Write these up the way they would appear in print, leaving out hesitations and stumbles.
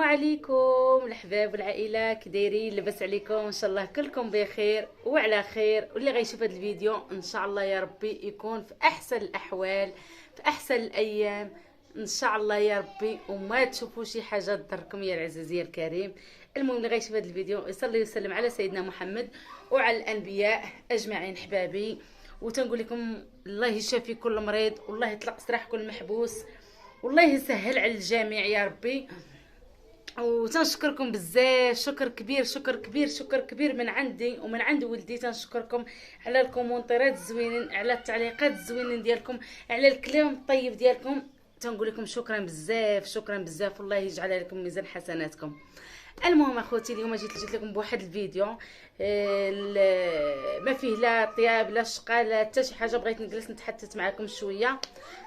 عليكم الحباب والعائله، كي دايرين؟ لاباس عليكم؟ ان شاء الله كلكم بخير وعلى خير، واللي غيشوف هذا الفيديو ان شاء الله يا ربي يكون في احسن الاحوال، في احسن الايام ان شاء الله يا ربي، وما تشوفوا شي حاجه تضركم يا العزيز يا الكريم. المهم اللي غيشوف هذا الفيديو يصلي ويسلم على سيدنا محمد وعلى الانبياء اجمعين حبابي، وتنقول لكم الله يشافي كل مريض، والله يطلق سراح كل محبوس، والله يسهل على الجميع يا ربي. وتنشكركم بزاف، شكر كبير شكر كبير شكر كبير من عندي ومن عند ولدي. تنشكركم على الكومونتيرات الزوينين، على التعليقات الزوينين ديالكم، على الكلام الطيب ديالكم. تنقول لكم شكرا بزاف شكرا بزاف، والله يجعل لكم ميزان حسناتكم. المهم اخوتي، اليوم جيت لكم بواحد الفيديو ما فيه لا طياب لا شقه لا حتى شي حاجه، بغيت نجلس نتحدث معكم شويه.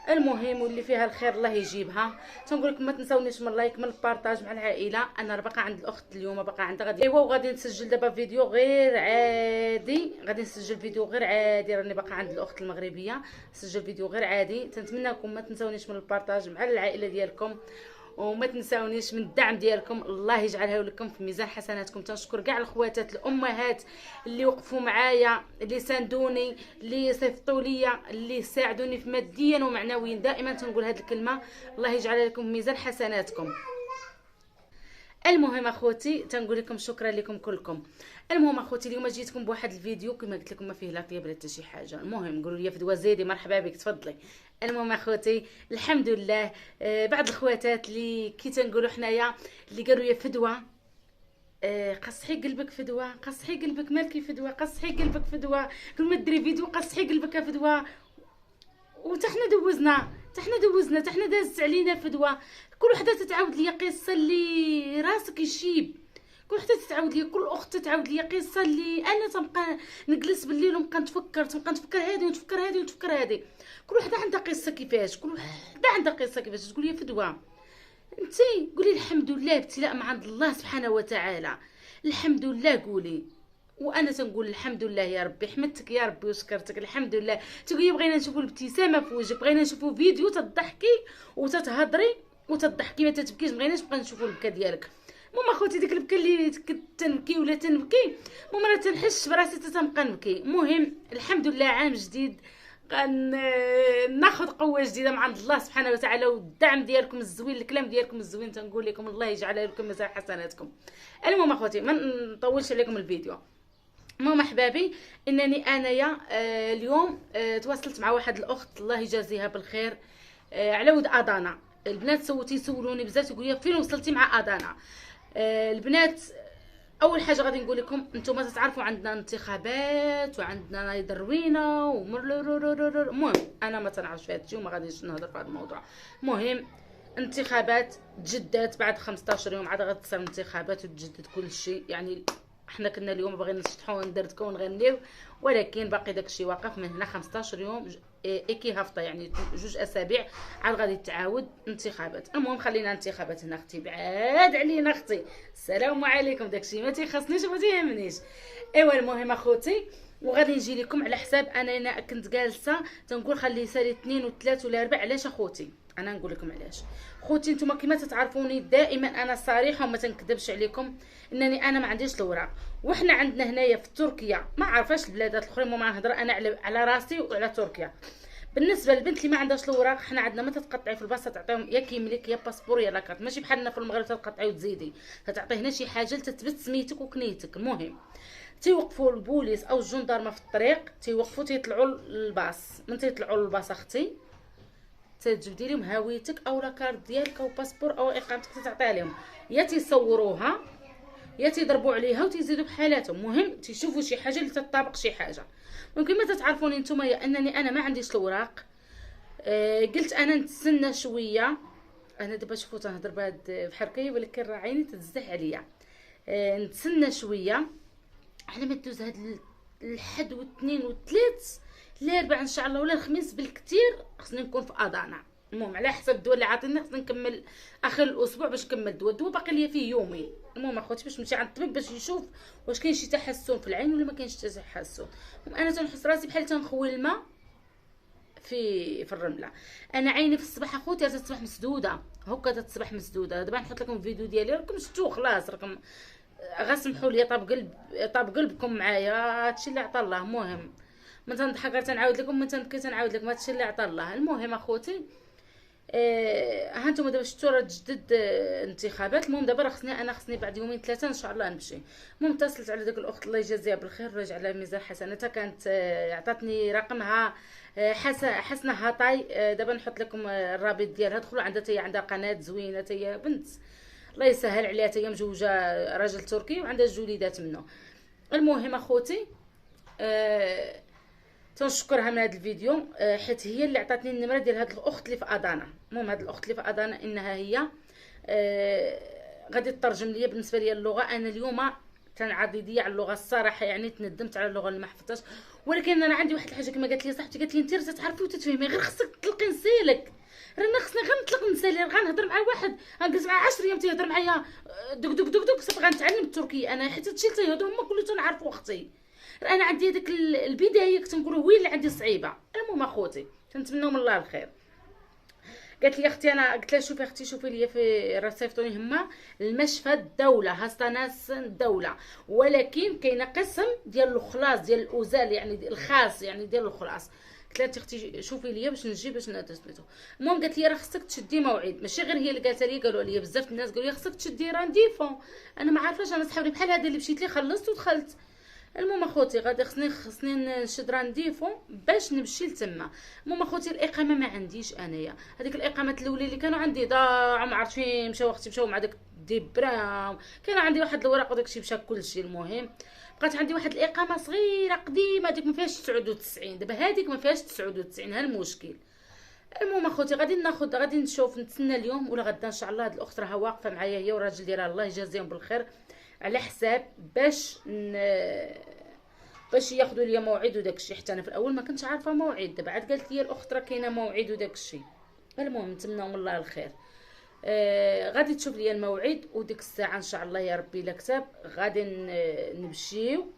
المهم واللي فيها الخير الله يجيبها. تنقول لكم ما تنساونيش من اللايك من البارطاج مع العائله. انا باقا عند الاخت اليوم، باقا عندها غادي ايوا، وغادي نسجل دابا فيديو غير عادي، غادي نسجل فيديو غير عادي، راني باقا عند الاخت المغربيه، نسجل فيديو غير عادي. تنتمنىكم ما تنساونيش من البارطاج مع العائله ديالكم، وما تنساونيش من الدعم ديالكم، الله يجعلها لكم في ميزان حسناتكم. تنشكر كاع الخواتات الامهات اللي وقفوا معايا، اللي ساندوني، اللي صيفطوا لي، اللي ساعدوني في ماديا ومعنويا. دائما تنقول هذه الكلمه، الله يجعلها لكم في ميزان حسناتكم. المهم اخوتي، تنقول لكم شكرا لكم كلكم. المهم اخوتي، اليوم جيتكم بواحد الفيديو كما قلت لكم ما فيه لا طياب لا حتى شي حاجه. المهم قولوا لي فدوى زيدي، مرحبا بك تفضلي. المهم اخوتي، الحمد لله بعض الخواتات اللي كي تنقولوا حنايا اللي قالوا يا فدوى قصحي قلبك فدوى، قصحي قلبك مالكي فدوى، قصحي قلبك فدوى، قبل ما ديري فيديو قصحي قلبك يا فدوى. وتحنا دوزنا تحنا دازت علينا فدوى. كل وحده تتعاود لي قصه اللي راسك يشيب، كل وحده تتعاود لي، كل اخت تتعاود لي قصه اللي انا تنبقى نجلس بالليل ونبقى نتفكر هذه ونتفكر هذه ونتفكر هذه. كل وحده عندها قصه كيفاش، كل وحده عندها قصه كيفاش. تقول لي فدوى انتي قولي الحمد لله، ابتلاء من عند الله سبحانه وتعالى، الحمد لله قولي. وانا تنقول الحمد لله يا ربي، حمدتك يا ربي وشكرتك، الحمد لله. تقولي بغينا نشوفوا الابتسامه في وجهك، بغينا نشوفوا فيديو تضحكي وتتهضري وتضحكي ما تتبكيش، بغيناش نبقى نشوفوا البكا ديالك. ماما خوتي ديك البكا اللي تنبكي ولا تنبكي، ماما راه تنحس براسي تنبقى نبكي. المهم الحمد لله، عام جديد ناخذ قوه جديده من عند الله سبحانه وتعالى، والدعم ديالكم الزوين، الكلام ديالكم الزوين، تنقول لكم الله يجعل لكم ميزان حسناتكم. المهم اخوتي، ما نطولش عليكم الفيديو. المهم احبابي، انني انايا اليوم تواصلت مع واحد الاخت الله يجازيها بالخير على ود اضانا. البنات يسولوني بزاف، يقولوا لي فين وصلتي مع اضانا. البنات، اول حاجه غادي نقول لكم، انتم تعرفوا عندنا انتخابات وعندنا نايض روينه المهم انا ما تنعرفش في هادشي وما غاديش نهضر في هذا الموضوع. المهم انتخابات تجدات بعد 15 يوم، عاد غتصير انتخابات وتجدد كل شيء. يعني حنا كنا اليوم باغيين نشطحوا وندردكوا ونغنيو، ولكن باقي داكشي واقف. من هنا 15 يوم ايكي هفطه، يعني 2 اسابيع عاد غادي تعاود انتخابات. المهم خلينا انتخابات هنا اختي، بعاد علينا اختي، السلام عليكم، داكشي ما تيخصنيش وما تيهمنيش. ايوا المهم اخوتي، وغادي نجي لكم على حساب انا كنت جالسه تنقول خلي سالي 2 و3 و4. علاش اخوتي؟ انا نقول لكم علاش. خوتي نتوما كما تتعرفوني دائما انا صريحه وما تنكذبش عليكم، انني انا ما عنديش الاوراق. وحنا عندنا هنايا في تركيا، ما عارفاش البلادات الاخرين، ما نهضر انا على راسي وعلى تركيا. بالنسبه للبنت اللي ما عندهاش الاوراق، حنا عندنا ما تتقطعي في البلاصه، تعطيهم يا كيملك يا باسبور يا لاكارت، ماشي بحالنا في المغرب تتقطعي وتزيدي، تتعطي هنا شي حاجه لتثبت سميتك وكنيتك. المهم تيوقفوا البوليس او الجندارمه في الطريق، تيوقفوا تيطلعوا للباص. من تيطلعوا للباص اختي تجبدي لهم هويتك او لاكارت ديالك او باسبور او اقامتك، تعطيها لهم، يا تيصوروها يا تيضربوا عليها وتيزيدوا بحالاتهم. المهم تيشوفوا شي حاجه اللي تطابق شي حاجه. ممكن ما تتعرفوني نتوما يا انني انا ما عنديش الاوراق. قلت انا نتسنى شويه. انا دابا شوفوا تنهضر بهاد بحركيه، ولكن راه عيني تتزح عليا. نتسنى شويه على ما دوز هاد الحد والاثنين والثلاث الاربع ان شاء الله، ولا الخميس بالكثير خصني نكون في اضانا. المهم على حسب الدواء اللي عاطيني خصني نكمل اخر الاسبوع باش نكمل الدواء باقي ليا فيه يومين. المهم اخوتي باش نمشي عند الطبيب باش يشوف واش كاين شي تحسن في العين ولا ما كاينش تحسن. انا تنحس راسي بحال تنخوي الماء في الرمله. انا عيني في الصباح اخوتي تصبح مسدوده، هكا تصبح مسدوده. دابا نحط لكم الفيديو ديالي، راكم شفتوه خلاص، راكم غسمحوا لي طاب قلبكم معايا. هادشي اللي عطا الله. المهم من تنضحك غير تنعاود لكم، من تنبكي تنعاود لكم، هادشي اللي عطا الله. المهم اخوتي، ها انتم دابا شفتوا راه تجدد انتخابات. المهم دابا راه خصني بعد يومين ثلاثه ان شاء الله نمشي. المهم اتصلت على ديك الاخت الله يجازيها بالخير ويجعلها ميزان حسناتها، كانت عطاتني رقمها، حسنه هطاي. دابا نحط لكم الرابط ديالها، دخلوا عندها، هي عندها قناه زوينه، هي بنت الله يسهل عليها، هي مجوجه راجل تركي وعندها جوج وليدات منه. المهم اخوتي، تنشكرها من هذا الفيديو، حيت هي اللي عطاتني النمره ديال هذه الاخت اللي في ادانا. المهم هذه الاخت اللي في ادانا انها هي غادي تترجم ليا بالنسبه لي اللغه. انا اليوم تنعضيديه على اللغه الصراحه، يعني تندمت على اللغه اللي ما حفظتهاش. ولكن انا عندي واحد الحاجه كما قالت لي صاحبتي، قالت لي انت راه تعرفي وتتفهمي، غير خصك تطلقي نسالك. رانا خصنا غير نطلق نسالي، غنهضر مع واحد غنجلس معاه 10 ايام تيهضر معايا دوك دوك دوك دوك، صافي غنتعلم التركيه انا، حيت هادشي اللي تيهضروا هما كله تنعرفو اختي. انا عندي هذيك البدايه كنت نقول وين اللي عندي صعيبه. المهم اخوتي تنتمنوا من الله الخير. قالت لي اختي، انا قلت لها شوفي اختي، شوفي لي في راه صيفطوني هما المشفى الدوله، هاستاناس الدوله، ولكن كاينه قسم ديال الخلاص ديال الاوزال، يعني الخاص يعني ديال الخلاص. قلت لها اختي شوفي لي باش نجي باش سميتو. المهم قالت لي راه خصك تشدي موعد، ماشي غير هي اللي قالتها لي، قالوا لي بزاف الناس قالوا لي خصك تشدي رانديفون. انا ما عارفاش، انا صحابي بحال هذا اللي مشيت لي خلصت ودخلت. المهم اخوتي غادي خصني نشد رانديفو باش نمشي لتما. المهم اخوتي الاقامه ما عنديش انايا، هذيك الاقامات الاولى اللي كانوا عندي ضاعوا، ما عرفت فين مشاو، اختي مشاو مع داك ديبرام، كان عندي واحد الوراق وداكشي مشى كلشي. المهم بقات عندي واحد الاقامه صغيره قديمه، هذيك ما فيهاش 99، دابا هذيك ما فيهاش 99، ها المشكل. المهم اخوتي غادي نشوف، نتسنى اليوم ولا غدا ان شاء الله. هاد الاخت راها واقفه معايا هي والراجل ديالها الله يجازيهم بالخير، على حساب باش ياخذوا لي موعد وداكشي، حتى انا في الاول ما كنتش عارفه موعد، دابا عاد قالت لي الاخت راه كاينه موعد وداكشي. المهم نتمنوا من الله الخير. غادي تشوف لي الموعد، وديك الساعه ان شاء الله يا ربي لا كتاب غادي نمشيو.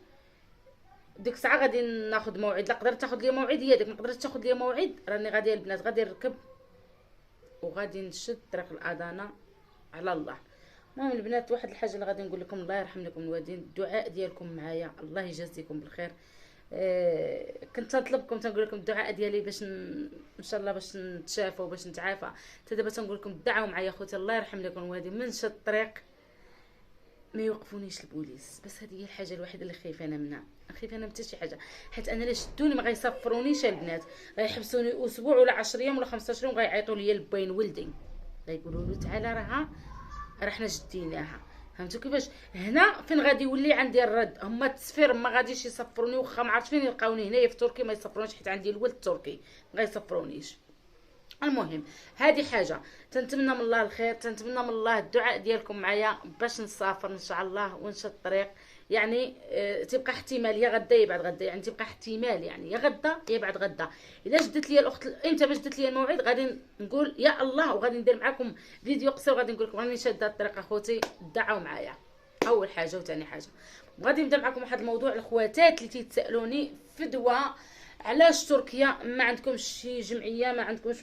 ديك الساعه غادي ناخذ موعد، لا قدرت تاخذ لي موعد هي ديك، ما قدرتش تاخذ لي موعد راني غادي البنات غادي نركب وغادي نشد طريق الادانه على الله. المهم البنات واحد الحاجه اللي غادي نقول لكم، الله يرحم لكم الوالدين، الدعاء ديالكم معايا الله يجازيكم بالخير. كنت نطلبكم تنقول لكم الدعاء ديالي باش ان شاء الله باش نتشافى وباش نتعافى. حتى دابا تنقول لكم دعاو معايا خوتي الله يرحم لكم الوالدين، من شد الطريق ما يوقفونيش البوليس. بس هذه هي الحاجه الوحيده اللي خايفه انا منها، خايفه انا من حتى شي حاجه، حيت انا لا شدوني ما غيصفرونيش البنات، غيحبسوني اسبوع ولا 10 ايام ولا 15 يوم، غيعيطوا لي لبين ولدي، غيقولوا له تعالى راه حنا جديناها. فهمتوا كيفاش؟ هنا فين غادي يولي عندي الرد، هما التصفير ما غاديش يصفروني، واخا ما عرفت فين يلقاوني هنايا في تركيا ما يصفرونيش، حيت عندي الولد تركي ما غيصفرونيش. المهم هذه حاجه، تنتمنى من الله الخير، تنتمنى من الله الدعاء ديالكم معايا باش نسافر ان شاء الله ونشد الطريق. يعني تبقى احتمال يا غدا يا بعد غدا، يعني تبقى احتمال يعني يا غدا يا بعد غدا. الا جدت لي الاخت امتى باش جدت لي الموعد غادي نقول يا الله، وغادي ندير معكم فيديو قصير وغادي نقول لكم راني شاده الطريق اخوتي، دعوا معايا اول حاجه. وثاني حاجه غادي نبدا معكم واحد الموضوع، الخواتات اللي تيتسالوني فدوى علاش تركيا ما عندكمش شي جمعيه، ما عندكمش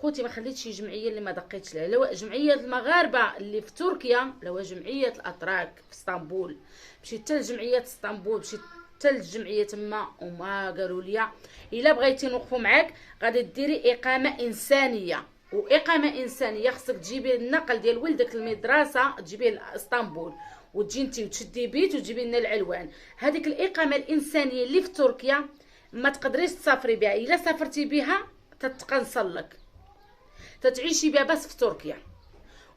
خوتي، ما خليتش شي جمعيه اللي ما دقيتش لها. لو جمعيه المغاربه اللي في تركيا، لو جمعيه الاتراك في اسطنبول، مشيت حتى لجمعيه اسطنبول، مشيت حتى للجمعيه تما وما قالوا لي الا بغيتي نوقفوا معاك غادي ديري اقامه انسانيه. واقامه انسانيه خصك تجيبي النقل ديال ولدك للمدرسه، تجيبيه لاسطنبول وتجي انتي وتشدي بيت وتجيبي لنا العلوان. هذيك الاقامه الانسانيه اللي في تركيا ما تقدريش تسافري بها، الا سافرتي بها تتقنصل لك، تتعيشي بها بس في تركيا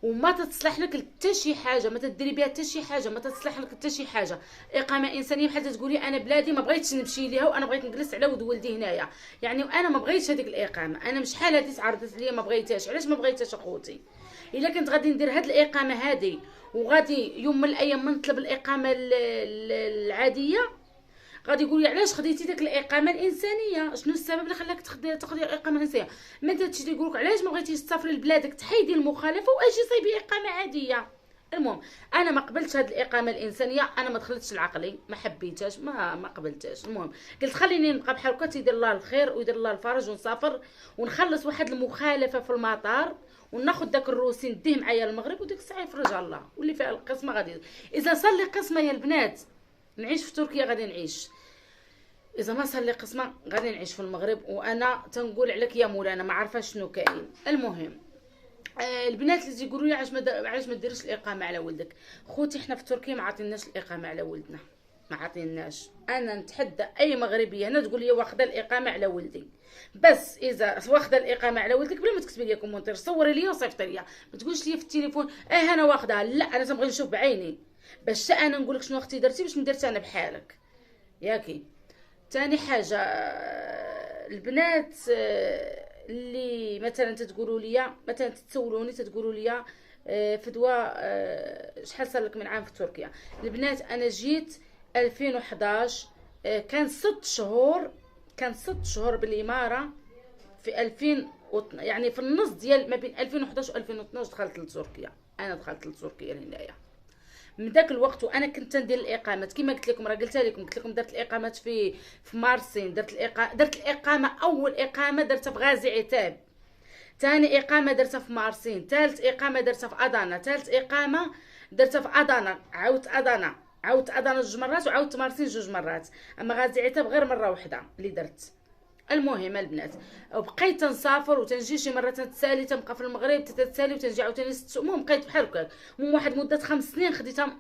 وما تتصلح لك حتى شي حاجه، ما تديري بها حتى شي حاجه، ما تتصلح لك حتى شي حاجه. اقامه انسانيه بحال تقولي انا بلادي ما بغيتش نمشي ليها وانا بغيت نجلس على ود ولدي هنايا، يعني وانا ما بغيتش هذيك الاقامه. انا مش شحال هذه تعرضت ليا ما بغيتهاش. علاش ما بغيتهاش اخوتي؟ الا كنت غادي ندير هاد الاقامه هذه وغادي يوم من الايام نطلب الاقامه العاديه، غادي يقول لي علاش خديتي داك الاقامه الانسانيه، شنو السبب اللي خلاك تاخدي الاقامه الانسانيه؟ ما تجي يقول لك علاش ما بغيتيش تسافري لبلادك تحيدي المخالفه واجي صايبي اقامه عاديه. المهم انا ما قبلتش هاد الاقامه الانسانيه، انا ما دخلتش لعقلي، ما حبيتهاش، ما قبلتهاش. المهم قلت خليني نبقى بحال هكا، تيدير الله الخير ويدير الله الفرج ونسافر ونخلص واحد المخالفه في المطار وناخذ داك الروسين نديه معايا المغرب، وديك الساعه يفرجها الله، واللي فيها القسمه غادي. اذا صار لي قسمه يا البنات نعيش في تركيا غادي نعيش، اذا ما صار لي قسمه غادي نعيش في المغرب. وانا تنقول عليك يا مولانا ما عارفه شنو كاين. المهم البنات اللي تيقولوا لي علاش ما ديرش الاقامه على ولدك. خوتي حنا في تركيا ما عطيناش الاقامه على ولدنا، ما عطيناش. انا نتحدى اي مغربيه هنا تقول لي واخده الاقامه على ولدي، بس اذا واخده الاقامه على ولدك بلا ما تكتبي لي كومونتير، صوري لي وصيفطي لي، ما تقولش لي في التليفون انا واخدها. لا، انا تنبغي نشوف بعيني باش انا نقول لك شنو اختي درتي باش ندير انا بحالك ياكي. تاني حاجه البنات اللي مثلا تتقولوا لي، مثلا تتسولوني تتقولوا لي فدوى شحال صار لك من عام في تركيا. البنات انا جيت 2011، كان 6 شهور، كان 6 شهور بالاماره في 2000 يعني في النص ديال ما بين 2011 و 2012 دخلت لتركيا. انا دخلت لتركيا لهنايا من ذاك الوقت، وانا كنت ندير الاقامات كما قلت لكم، راه قلتها لكم، قلت لكم درت الاقامات في مارسين، درت الاقامه اول اقامه درتها في غازي عتاب، ثاني اقامه درتها في مارسين، ثالث اقامه درتها في ادانا، ثالث اقامه درتها في ادانا، عاودت ادانا 2 مرات، وعاودت مارسين 2 مرات، اما غازي عتاب غير مره واحده اللي درت. المهم البنات بقيت نسافر وتنجي شي مره تنتسالي، تنبقى في المغرب تتسالي وتنجي عاوتاني 6. المهم بقيت بحال هكاك، من واحد مده 5 سنين خديتها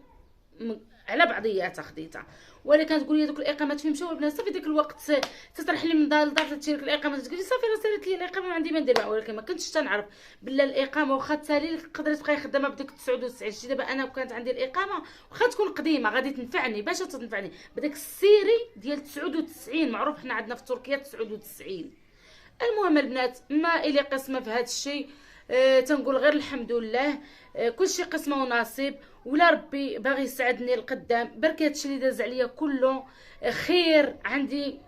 على بعضياتها خديتها. ولكن تقول لي دوك الاقامات فين مشاو البنات، صافي ديك الوقت تطرح لي من دار لدار تشري لك الاقامه، تقول لي صافي راه سالت لي الاقامه ما عندي ما ندير. ولكن ما كنتش تنعرف بلا الاقامه واخا تسالي لك تقدري تبقاي خدامه بديك 99. شتي دابا انا كانت عندي الاقامه واخا تكون قديمه غادي تنفعني، باش تنفعني بداك السيري ديال 99 معروف حنا عندنا في تركيا 99. المهم البنات ما الي قسمه في هذا الشيء، تنقول غير الحمد لله. كلشي قسمه ونصيب، ولا ربي باغي يسعدني القدام. برك هادشي اللي داز عليا كله خير عندي،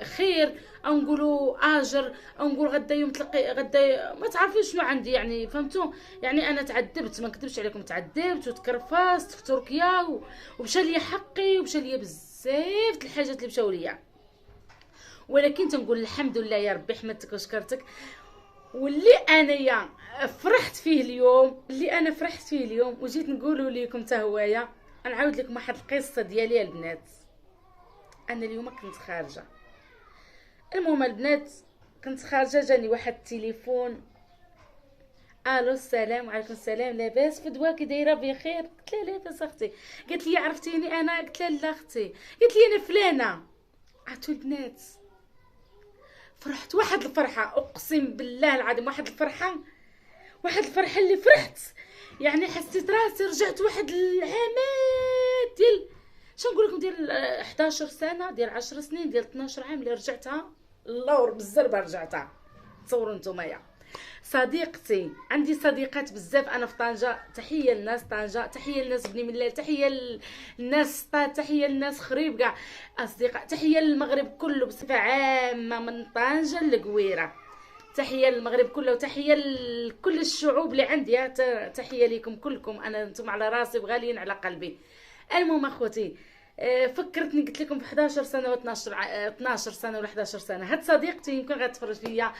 خير او نقولوا اجر، او نقول غدا يوم تلقي غدا ما تعرفوش شنو عندي يعني، فهمتوا يعني. انا تعذبت ما نكذبش عليكم، تعذبت وتكرفست في تركيا ومشى لي حقي ومشى لي بزاف د الحاجات اللي مشاو ليا، ولكن تنقول الحمد لله يا ربي حمدتك وشكرتك. واللي انايا فرحت فيه اليوم، وجيت نقوله لكم حتى هوايا، نعاود لكم واحد القصه ديالي البنات. انا اليوم كنت خارجه، المهم البنات كنت خارجه جاني واحد التليفون، الو السلام عليكم. السلام لاباس فدوى كي دايره بخير؟ قلت لها لاباس اختي. قالت لي عرفتيني انا؟ قلت لها لا اختي. قالت لي انا فلانه. عرفتوا البنات فرحت واحد الفرحه، اقسم بالله العظيم واحد الفرحه اللي فرحت يعني حسيت راسي رجعت واحد العامات ديال شنو نقول لكم، ديال 11 سنه، ديال 10 سنين، ديال 12 عام اللي رجعتها اللور بالزربه رجعتها. تصوروا نتوما صديقتي، عندي صديقات بزاف انا في طنجه، تحيه للناس طنجه، تحيه للناس بني ملال، تحيه للناس سطات، تحيه للناس خريب كاع اصدقاء، تحيه للمغرب كله بصفه عامه من طنجه للقويره، تحيه للمغرب كله وتحيه لكل الشعوب اللي عندي، تحيه لكم كلكم، انا انتم على راسي وغاليين على قلبي. المهم اخوتي فكرتني قلت لكم في 11 سنه و 12 سنه ولا 11 سنه. هاد صديقتي يمكن غتفرج فيا،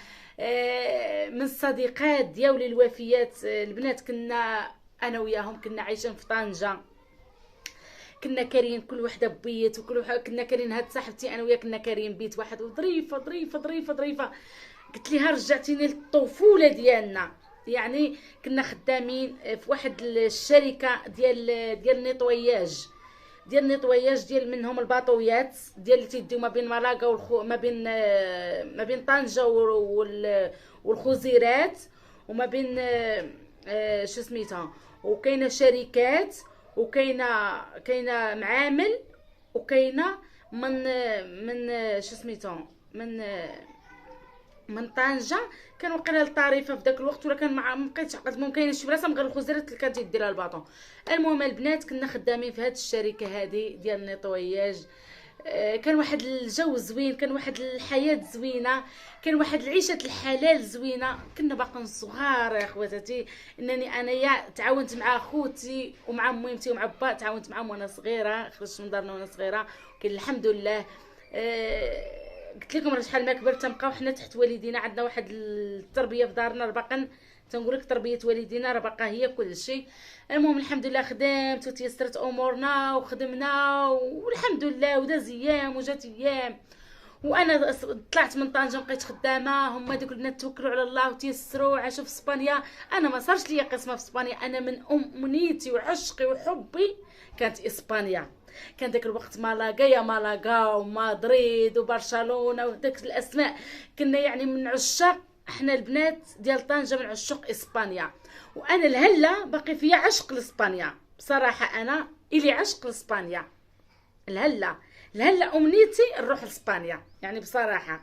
من الصديقات ديالي الوفيات البنات، كنا انا وياهم كنا عايشين في طنجه، كنا كارين كل وحده ببيت، وكل وحده كنا كارين. هاد صاحبتي انا وياها كنا كارين بيت واحد، وظريفه ظريفه ظريفه ظريفه. قلت لها رجعتيني للطفوله ديالنا، يعني كنا خدامين في واحد الشركه ديال نيطوياج، ديال منهم الباطويات ديال اللي تيديو ما بين ملاقا ما بين طنجه والخزيرات، وما بين شو سميتها، وكاينه شركات، وكاينه معامل، وكاينه من شو سميتها من طنجه. كان وقيله الطريفه في ذاك الوقت، ولا كان ما بقيتش عقلت، المهم كاينه شي بلاصه من غير الخزيرات اللي كانت يديرها الباطون. المهم البنات كنا خدامين في هذه الشركه هذه ديال النيطوياج. كان واحد الجو زوين، كان واحد الحياه زوينه، كان واحد العيشه الحلال زوينه. كنا باقيين صغار يا خواتاتي، انني انايا تعاونت مع خوتي ومع ميمتي ومع با، تعاونت معهم وانا صغيره، خرجت من دارنا وانا صغيره، كاين الحمد لله. قلت لكم راه شحال ما كبرت تنبقاو حنا تحت والدينا، عندنا واحد التربيه في دارنا راه باقا تنقول لك تربيه والدينا راه باقا هي كل شيء. المهم الحمد لله خدمت وتيسرت امورنا وخدمنا والحمد لله، وداز ايام وجات ايام، وانا طلعت من طنجه بقيت خدامه. هما دوك البنات توكلوا على الله وتيسروا عاشوا في اسبانيا. انا ما صارش ليا قسمه في اسبانيا، انا من امنيتي وعشقي وحبي كانت اسبانيا. كان داك الوقت مالاغا يا مالاغا ومدريد وبرشلونه وداك الاسماء، كنا يعني من عشاق، احنا البنات ديال طنجه من عشاق اسبانيا. وانا لهلا باقي فيا عشق لاسبانيا بصراحه، انا الي عشق لاسبانيا لهلا امنيتي نروح لاسبانيا يعني بصراحه.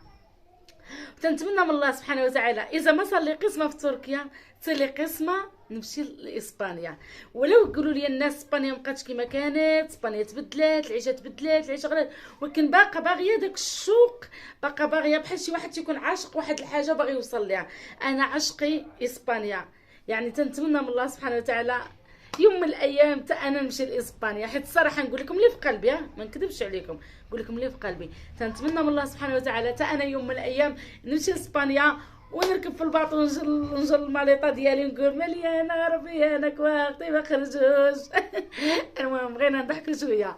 تنتمنى من الله سبحانه وتعالى اذا ما صار لي قسمه في تركيا تصير لي قسمه نمشي لاسبانيا. ولو يقولوا لي الناس اسبانيا مابقاتش كما كانت، اسبانيا تبدلات، العيشه تبدلات، العيشه غلات، ولكن باقا باغيه داك الشوق، باقا باغيه بحال شي واحد تيكون عاشق واحد الحاجه باغي يوصل ليها. انا عشقي اسبانيا، يعني تنتمنى من الله سبحانه وتعالى يوم من الايام حتى انا نمشي لاسبانيا، حيت الصراحه نقول لكم اللي في قلبي، ما نكذبش عليكم، نقول لكم اللي في قلبي. تنتمنى من الله سبحانه وتعالى حتى انا يوم من الايام نمشي لاسبانيا ونركب في الباط ونجر الماليطه ديالي ونقول مليانه ربي انا كواختي ما خرجوش. المهم بغينا نضحكوا شويه.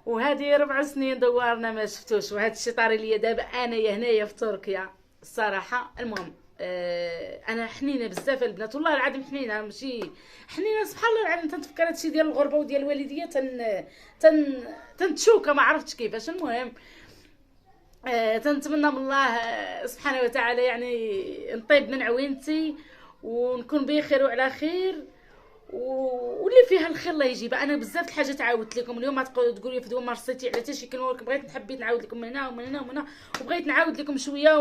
وهذه 4 سنين دوارنا ما شفتوش، وهذا الشيء طاري ليا دابا انايا هنايا في تركيا الصراحه. المهم انا حنينه بزاف البنات، والله العظيم حنينه، ماشي حنينه سبحان الله العظيم. تنتفكر هادشي ديال الغربه وديال الوالديه تنتشوكه ما عرفتش كيفاش. المهم تنتمنى من الله سبحانه وتعالى يعني نطيب من عوينتي ونكون بخير وعلى خير، واللي فيها الخير الله يجيبها. انا بزاف الحاجات عاودت لكم اليوم، ما تقولوا لي فدوه ما رصيتي على حتى شي كلمه، ولكن بغيت حبيت نعاود لكم من هنا ومن هنا ومن هنا، وبغيت نعاود لكم شويه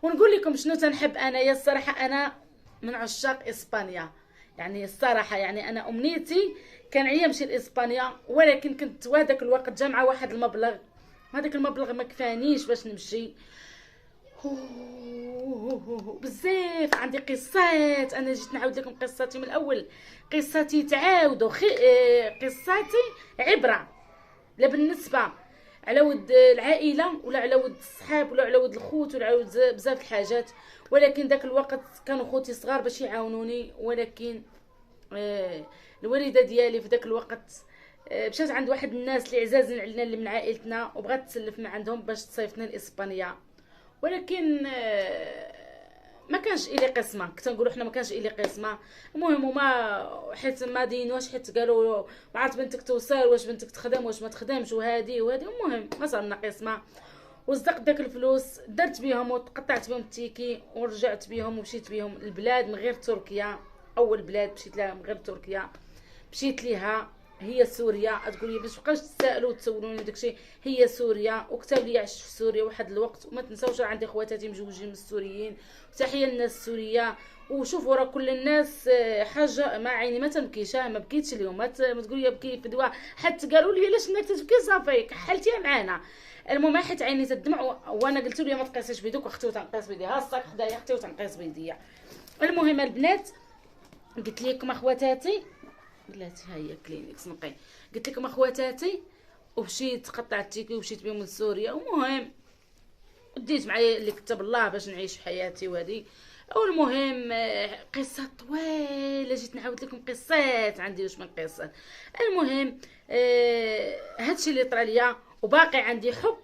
ونقول لكم شنو تنحب انايا. الصراحه انا من عشاق اسبانيا، يعني الصراحه يعني انا امنيتي كان عيا نمشي لاسبانيا، ولكن كنت وهداك الوقت جامعه واحد المبلغ، هذاك المبلغ ما كفانيش باش نمشي. بزاف عندي قصات، انا جيت نعاود لكم قصتي من الاول، قصتي تعاودوا قصتي عبره، لا بالنسبه على ود العائله ولا على ود الصحاب ولا على ود الخوت ولا على ود بزاف الحاجات. ولكن داك الوقت كانوا خوتي صغار باش يعاونوني، ولكن الوالده ديالي في داك الوقت مشات عند واحد الناس اللي عزازين علينا اللي من عائلتنا، وبغات تسلف من عندهم باش تصيفطني لاسبانيا. ولكن ما كانش الي قسمه، كنت نقولوا حنا ما كانش الي قسمه. المهم هما حيت ما دينوش، حيت قالوا ما عرفت بنتك توصل، واش بنتك تخدم واش ما تخدمش، وهذه وهذه. المهم ما صارنا قسمه، وصدقت داك الفلوس درت بيهم وتقطعت بهم التيكي ورجعت بيهم ومشيت بيهم البلاد من غير تركيا. اول بلاد مشيت لها من غير تركيا مشيت ليها هي سوريا. تقول لي باش بقاوش تسالوا وتسولوني داكشي، هي سوريا. وكتب لي عشت في سوريا واحد الوقت، وما تنساوش عندي خواتاتي مجوجين من السوريين، وتحيه للناس السوريه. وشوفوا راه كل الناس حاجه ما عيني ما تنبكيش، ما بكيتش اليوم، ما تقول لي بكي في دواء، حتى قالوا لي علاش انك تبكي صافي كحلتيها معانا. المهم حيت عيني تدمع، وانا قلت له ما تقيسيش بيدك، اختي وتنقيس بيدي، ها الصاك حدايا اختي وتنقيس بيديا. المهم البنات قلت لكم اخواتاتي، بلاتي ها هي كلينيكس نقي، قلت لكم اخواتاتي، ومشيت قطعت التيكي ومشيت بهم لسوريا. المهم ديت معايا اللي كتب الله باش نعيش حياتي وهذه. والمهم قصه طويله، جيت نعاود لكم قصات، عندي واش من قصات. المهم هادشي اللي طرا ليا، وباقي عندي حب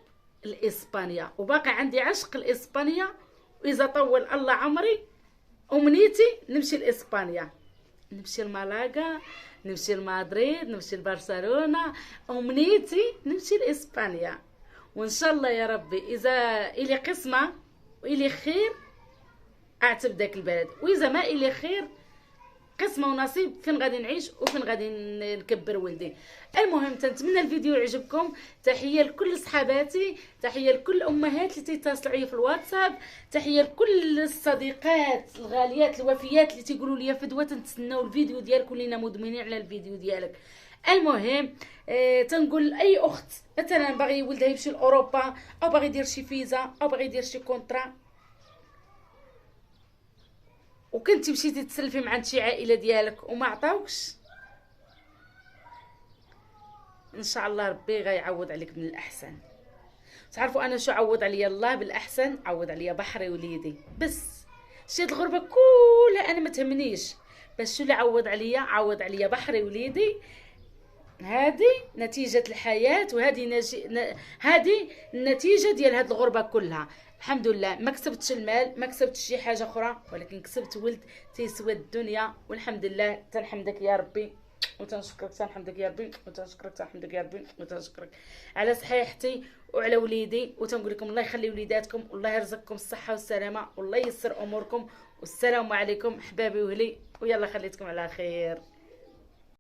لاسبانيا، وباقي عندي عشق لاسبانيا، واذا طول الله عمري امنيتي نمشي لاسبانيا، نمشي لمالاغا، نمشي لمدريد، نمشي لبرشلونه. امنيتي نمشي لاسبانيا، وان شاء الله يا ربي اذا الي قسمه والي خير اعتب داك البلد، واذا ما الي خير قسمه ونصيب فين غادي نعيش وفين غادي نكبر ولدي. المهم تنتمنى الفيديو يعجبكم. تحيه لكل صحاباتي، تحيه لكل امهات اللي تيتصلوا عليا في الواتساب، تحيه لكل الصديقات الغاليات الوفيات اللي تيقولوا لي فدوه تنتسناو الفيديو ديالك ولينا مدمنين على الفيديو ديالك. المهم تنقول اي اخت مثلا باغي ولدها يمشي لاوروبا، او باغي يدير شي فيزا، او باغي يدير شي كونطرا، وكنتي مشيتي تسلفي مع عند شي عائله ديالك وما عطاوكش، ان شاء الله ربي غيعوض عليك من الاحسن. تعرفوا انا شو عوض عليا الله بالاحسن؟ عوض عليا بحري وليدي بس. شي الغربه كلها انا ما تهمنيش، بس شو اللي عوض عليا؟ عوض عليا بحري وليدي. هذه نتيجة الحياة، وهذه هذه النتيجة ديال هذه الغربة كلها. الحمد لله ما كسبتش المال، ما كسبتش شي حاجة أخرى، ولكن كسبت ولد تيسوى الدنيا. والحمد لله، تنحمدك يا ربي وتنشكرك، تنحمدك يا ربي وتنشكرك، تنحمدك يا ربي وتنشكرك على صحيحتي وعلى وليدي. وتنقول لكم الله يخلي وليداتكم، والله يرزقكم الصحة والسلامة، والله ييسر أموركم. والسلام عليكم حبابي وهلي، ويلا خليتكم على خير.